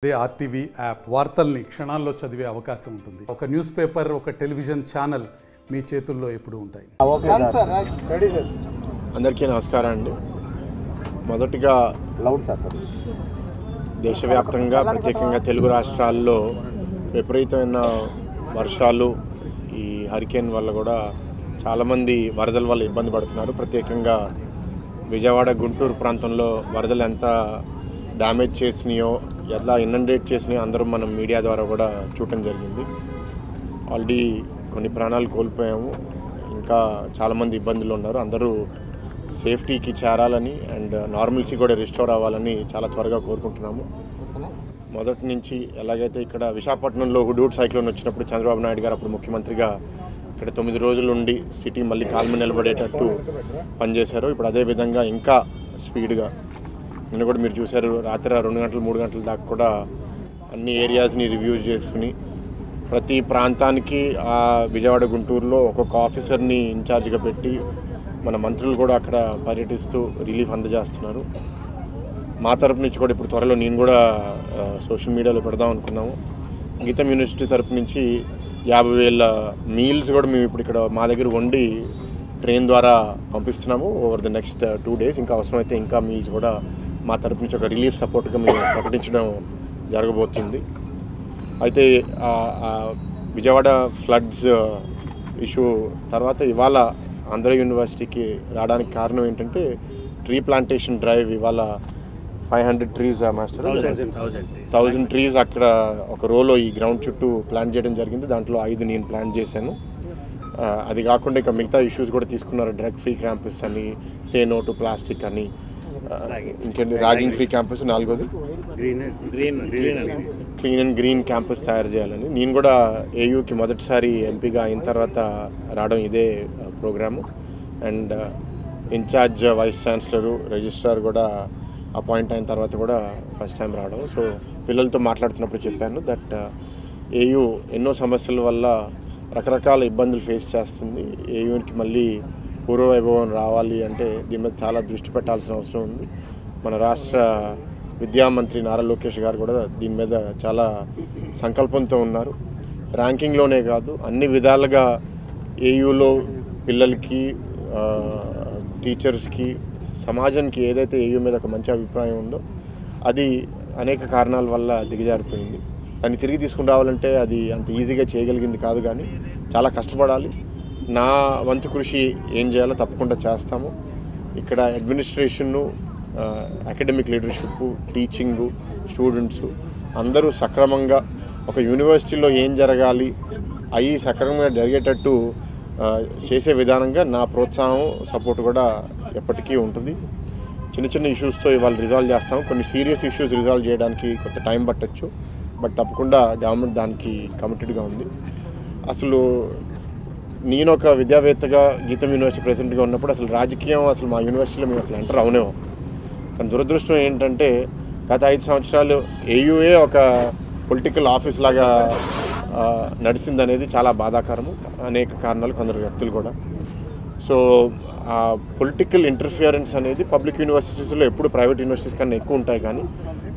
అదే RTV app వార్తల్ని క్షణాల్లో చదివే అవకాశం ఉంటుంది. ఒక న్యూస్ పేపర్, ఒక టెలివిజన్ ఛానల్ మీ చేతుల్లో ఎప్పుడూ ఉంటాయి. అందరికీ నమస్కారం అండి. మొదటిగా దేశవ్యాప్తంగా ప్రత్యేకంగా తెలుగు రాష్ట్రాల్లో విపరీతమైన వర్షాలు, ఈ హరికేన్ వల్ల కూడా చాలామంది వరదల వల్ల ఇబ్బంది పడుతున్నారు. ప్రత్యేకంగా విజయవాడ, గుంటూరు ప్రాంతంలో వరదలు ఎంత డ్యామేజ్ చేసినాయో, ఎలా ఇనండేట్ చేసినాయో అందరూ మనం మీడియా ద్వారా కూడా చూడటం జరిగింది. ఆల్రెడీ కొన్ని ప్రాణాలు కోల్పోయాము, ఇంకా చాలామంది ఇబ్బందులు ఉన్నారు. అందరూ సేఫ్టీకి చేరాలని అండ్ నార్మల్సీ కూడా రిస్టోర్ అవ్వాలని చాలా త్వరగా కోరుకుంటున్నాము. మొదటి నుంచి ఎలాగైతే ఇక్కడ విశాఖపట్నంలో హుడూడ్ సైక్లోన్ వచ్చినప్పుడు చంద్రబాబు నాయుడు గారు అప్పుడు ముఖ్యమంత్రిగా ఇక్కడ 9 రోజులు ఉండి సిటీ మళ్ళీ కాల్మ నిలబడేటట్టు పనిచేశారు. ఇప్పుడు అదేవిధంగా ఇంకా స్పీడ్గా నిన్న కూడా మీరు చూశారు, రాత్రి 2 గంటలు 3 గంటల దాకా కూడా అన్ని ఏరియాస్ని రివ్యూ చేసుకుని ప్రతి ప్రాంతానికి ఆ విజయవాడ, గుంటూరులో ఒక్కొక్క ఆఫీసర్ని ఇన్ఛార్జ్గా పెట్టి మన మంత్రులు కూడా అక్కడ పర్యటిస్తూ రిలీఫ్ అందజేస్తున్నారు. మా తరపు నుంచి కూడా ఇప్పుడు త్వరలో నేను కూడా సోషల్ మీడియాలో పెడదాం అనుకున్నాము. గీతం యూనివర్సిటీ తరపు నుంచి 50,000 మీల్స్ కూడా మేము ఇప్పుడు ఇక్కడ మా దగ్గర వండి ట్రైన్ ద్వారా పంపిస్తున్నాము ఓవర్ ద నెక్స్ట్ 2 days. ఇంకా అవసరమైతే ఇంకా మీల్స్ కూడా మా తరపు నుంచి ఒక రిలీఫ్ సపోర్ట్గా మేము ప్రకటించడం జరగబోతుంది. అయితే విజయవాడ ఫ్లడ్స్ ఇష్యూ తర్వాత ఇవాళ ఆంధ్ర యూనివర్సిటీకి రావడానికి కారణం ఏంటంటే ట్రీ ప్లాంటేషన్ డ్రైవ్. ఇవాళ 500 ట్రీస్ మాస్టర్ 1000 ట్రీస్ అక్కడ ఒక రోలో ఈ గ్రౌండ్ చుట్టూ ప్లాంట్ చేయడం జరిగింది. దాంట్లో 5 నేను ప్లాంట్ చేశాను. అది కాకుండా ఇక మిగతా ఇష్యూస్ కూడా తీసుకున్నారు. డ్రగ్ ఫ్రీ క్యాంపస్ అని, సే నో టు ప్లాస్టిక్ అని, ఇంకేంటి ర్యాగింగ్ ఫ్రీ క్యాంపస్, 4వది క్లీన్ అండ్ గ్రీన్ క్యాంపస్ తయారు చేయాలని. నేను కూడా ఏయూకి మొదటిసారి ఎంపీగా అయిన తర్వాత రావడం ఇదే programme. And incharge vice chancellor, registrar కూడా అపాయింట్ అయిన తర్వాత కూడా ఫస్ట్ టైం రావడం. సో పిల్లలతో మాట్లాడుతున్నప్పుడు చెప్పాను దట్ ఏయూ ఎన్నో సమస్యల వల్ల రకరకాల ఇబ్బందులు ఫేస్ చేస్తుంది. ఏయూకి మళ్ళీ పూర్వవైభవం రావాలి అంటే దీని మీద చాలా దృష్టి పెట్టాల్సిన అవసరం ఉంది. మన రాష్ట్ర విద్యామంత్రి నారా లోకేష్ గారు కూడా దీని మీద చాలా సంకల్పంతో ఉన్నారు. ర్యాంకింగ్లోనే కాదు, అన్ని విధాలుగా ఏయూలో పిల్లలకి, టీచర్స్కి, సమాజానికి ఏదైతే ఏయూ మీద ఒక మంచి అభిప్రాయం ఉందో అది అనేక కారణాల వల్ల దిగజారిపోయింది. దాన్ని తిరిగి తీసుకుని రావాలంటే అది అంత ఈజీగా చేయగలిగింది కాదు, కానీ చాలా కష్టపడాలి. నా వంతు కృషి ఏం చేయాలో తప్పకుండా చేస్తాము. ఇక్కడ administration, academic leadership, teaching, students అందరూ సక్రమంగా ఒక యూనివర్సిటీలో ఏం జరగాలి అవి సక్రమంగా జరిగేటట్టు చేసే విధానంగా నా ప్రోత్సాహం, సపోర్ట్ కూడా ఎప్పటికీ ఉంటుంది. చిన్న చిన్న ఇష్యూస్తో ఇవాళ రిజాల్వ్ చేస్తాము. కొన్ని సీరియస్ ఇష్యూస్ రిజాల్వ్ చేయడానికి కొంత టైం పట్టచ్చు, బట్ తప్పకుండా గవర్నమెంట్ దానికి కమిటెడ్గా ఉంది. అసలు నేను ఒక విద్యావేత్తగా గీతం యూనివర్సిటీ ప్రెసిడెంట్గా ఉన్నప్పుడు అసలు రాజకీయం అసలు మా యూనివర్సిటీలో మేము అసలు ఎంటర్ అవునేమో. కానీ దురదృష్టం ఏంటంటే గత 5 సంవత్సరాలు ఏయూఏ ఒక పొలిటికల్ ఆఫీస్ లాగా నడిచిందనేది చాలా బాధాకరము. అనేక కారణాలు, కొందరు వ్యక్తులు కూడా. సో ఆ పొలిటికల్ ఇంటర్ఫియరెన్స్ అనేది పబ్లిక్ యూనివర్సిటీస్లో ఎప్పుడు ప్రైవేట్ యూనివర్సిటీస్ కన్నా ఎక్కువ ఉంటాయి, కానీ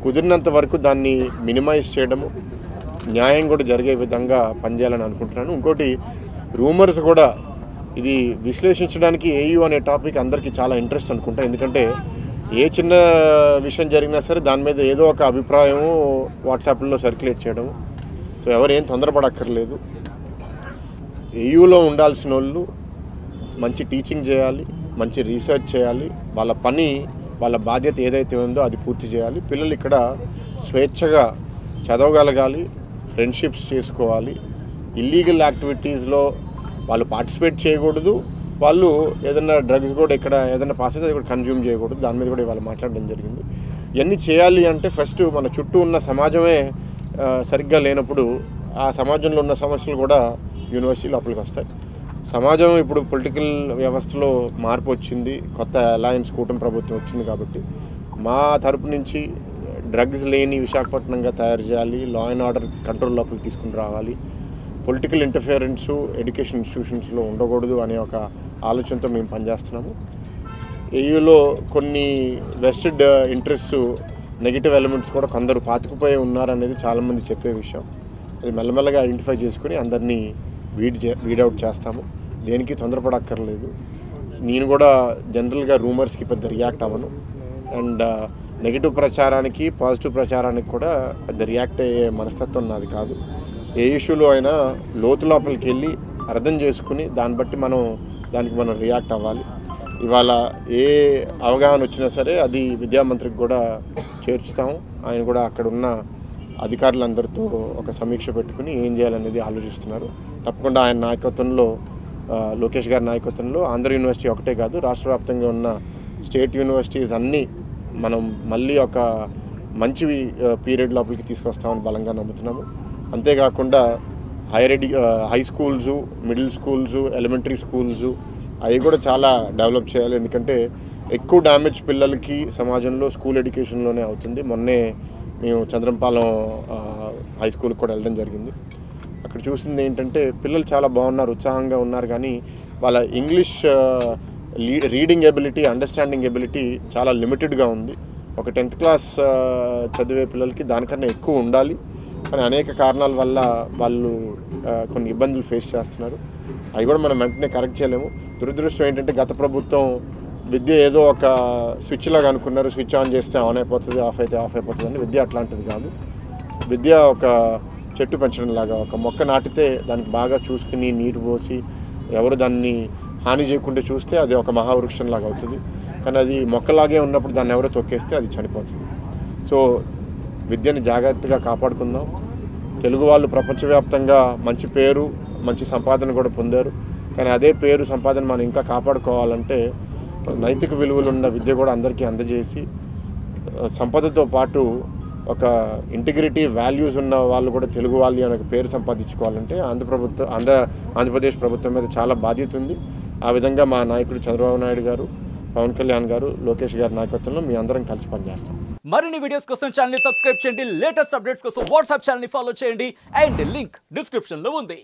కుదిరినంత వరకు దాన్ని మినిమైజ్ చేయడము, న్యాయం కూడా జరిగే విధంగా పనిచేయాలని అనుకుంటున్నాను. ఇంకోటి, రూమర్స్ కూడా ఇది విశ్లేషించడానికి ఏయూ అనే టాపిక్ అందరికీ చాలా ఇంట్రెస్ట్ అనుకుంటా. ఎందుకంటే ఏ చిన్న విషయం జరిగినా సరే దాని మీద ఏదో ఒక అభిప్రాయం వాట్సాప్లో సర్క్యులేట్ చేయడం. సో ఎవరేం తొందరపడక్కర్లేదు. ఏయూలో ఉండాల్సిన వాళ్ళు మంచి టీచింగ్ చేయాలి, మంచి రీసెర్చ్ చేయాలి, వాళ్ళ పని, వాళ్ళ బాధ్యత ఏదైతే ఉందో అది పూర్తి చేయాలి. పిల్లలు ఇక్కడ స్వేచ్ఛగా చదవగలగాలి, ఫ్రెండ్షిప్స్ చేసుకోవాలి. ఇల్లీగల్ యాక్టివిటీస్లో వాళ్ళు పార్టిసిపేట్ చేయకూడదు. వాళ్ళు ఏదైనా డ్రగ్స్ కూడా ఇక్కడ ఏదైనా పాస్ అయితే అది కూడా కన్జ్యూమ్ చేయకూడదు. దాని మీద కూడా ఇవాళ మాట్లాడడం జరిగింది. ఇవన్నీ చేయాలి అంటే ఫస్ట్ మన చుట్టూ ఉన్న సమాజమే సరిగ్గా లేనప్పుడు ఆ సమాజంలో ఉన్న సమస్యలు కూడా యూనివర్సిటీ లోపలికి వస్తాయి. సమాజం ఇప్పుడు పొలిటికల్ వ్యవస్థలో మార్పు వచ్చింది, కొత్త అలయన్స్ కూటమి ప్రభుత్వం వచ్చింది. కాబట్టి మా తరపు నుంచి డ్రగ్స్ లేని విశాఖపట్నంగా తయారు చేయాలి, లా అండ్ ఆర్డర్ కంట్రోల్ లోపలికి తీసుకుని రావాలి, పొలిటికల్ ఇంటర్ఫియరెన్సు ఎడ్యుకేషన్ ఇన్స్టిట్యూషన్స్లో ఉండకూడదు అనే ఒక ఆలోచనతో మేము పనిచేస్తున్నాము. ఏయూలో కొన్ని వెస్టెడ్ ఇంట్రెస్ట్ నెగిటివ్ ఎలిమెంట్స్ కూడా కొందరు పాతుకుపోయి ఉన్నారనేది చాలామంది చెప్పే విషయం. అది మెల్లమెల్లగా ఐడెంటిఫై చేసుకుని అందరినీ వీడౌట్ చేస్తాము. దేనికి తొందరపడక్కర్లేదు. నేను కూడా జనరల్గా రూమర్స్కి పెద్ద రియాక్ట్ అవ్వను. అండ్ నెగిటివ్ ప్రచారానికి పాజిటివ్ ప్రచారానికి కూడా పెద్ద రియాక్ట్ అయ్యే మనస్తత్వం నాది కాదు. ఏ ఇష్యూలో అయినా లోతు లోపలికి వెళ్ళి అర్థం చేసుకుని దానికి మనం రియాక్ట్ అవ్వాలి. ఇవాళ ఏ అవగాహన వచ్చినా సరే అది విద్యామంత్రికి కూడా చేర్చుతాము. ఆయన కూడా అక్కడ ఉన్న అధికారులందరితో ఒక సమీక్ష పెట్టుకుని ఏం చేయాలనేది ఆలోచిస్తున్నారు. తప్పకుండా ఆయన నాయకత్వంలో, లోకేష్ గారి నాయకత్వంలో ఆంధ్ర యూనివర్సిటీ ఒకటే కాదు, రాష్ట్ర వ్యాప్తంగా ఉన్న స్టేట్ యూనివర్సిటీస్ అన్నీ మనం మళ్ళీ ఒక మంచి పీరియడ్ లోపలికి తీసుకొస్తామని బలంగా నమ్ముతున్నాము. అంతేకాకుండా high schools, middle schools, elementary schools అవి కూడా చాలా డెవలప్ చేయాలి. ఎందుకంటే ఎక్కువ డ్యామేజ్ పిల్లలకి సమాజంలో స్కూల్ ఎడ్యుకేషన్లోనే అవుతుంది. మొన్నే మేము చంద్రంపాలెం హై స్కూల్కి కూడా వెళ్ళడం జరిగింది. అక్కడ చూసింది ఏంటంటే పిల్లలు చాలా బాగున్నారు, ఉత్సాహంగా ఉన్నారు, కానీ వాళ్ళ English reading ability, understanding ability చాలా లిమిటెడ్గా ఉంది. ఒక 10th క్లాస్ చదివే పిల్లలకి దానికన్నా ఎక్కువ ఉండాలి, కానీ అనేక కారణాల వల్ల వాళ్ళు కొన్ని ఇబ్బందులు ఫేస్ చేస్తున్నారు. అవి కూడా మనం వెంటనే కరెక్ట్ చేయలేము. దురదృష్టం ఏంటంటే గత ప్రభుత్వం విద్య ఏదో ఒక స్విచ్ లాగా అనుకున్నారు, స్విచ్ ఆన్ చేస్తే ఆన్ అయిపోతుంది, ఆఫ్ అయితే ఆఫ్ అయిపోతుంది అని. విద్య అట్లాంటిది కాదు. విద్య ఒక చెట్టు పెంచడం లాగా, ఒక మొక్క నాటితే దానికి బాగా చూసుకుని నీరు పోసి ఎవరు దాన్ని హాని చేయకుండా చూస్తే అది ఒక మహావృక్షం లాగా అవుతుంది. కానీ అది మొక్కలాగే ఉన్నప్పుడు దాన్ని ఎవరో తొక్కేస్తే అది చనిపోతుంది. సో విద్యని జాగ్రత్తగా కాపాడుకుందాం. తెలుగు వాళ్ళు ప్రపంచవ్యాప్తంగా మంచి పేరు, మంచి సంపాదన కూడా పొందారు. కానీ అదే పేరు, సంపాదన మనం ఇంకా కాపాడుకోవాలంటే నైతిక విలువలు ఉన్న విద్య కూడా అందరికీ అందజేసి సంపదతో పాటు ఒక ఇంటిగ్రిటీ, వాల్యూస్ ఉన్న వాళ్ళు కూడా తెలుగు వాళ్ళు అనే పేరు సంపాదించుకోవాలంటే ఆంధ్రప్రదేశ్ ప్రభుత్వం మీద చాలా బాధ్యత ఉంది. ఆ విధంగా మా నాయకుడు చంద్రబాబు నాయుడు గారు, పవన్ కళ్యాణ్ గారు, లోకేష్ గారి నాయకత్వంలో మీ అందరం కలిసి పనిచేస్తాం. మరిన్ని వీడియోస్ కోసం ఛానల్ ని సబ్స్క్రైబ్ చేయండి. లేటెస్ట్ అప్డేట్స్ కోసం వాట్సాప్ ఛానల్ ని ఫాలో చేయండి. అండ్ లింక్ డిస్క్రిప్షన్ లో ఉంది.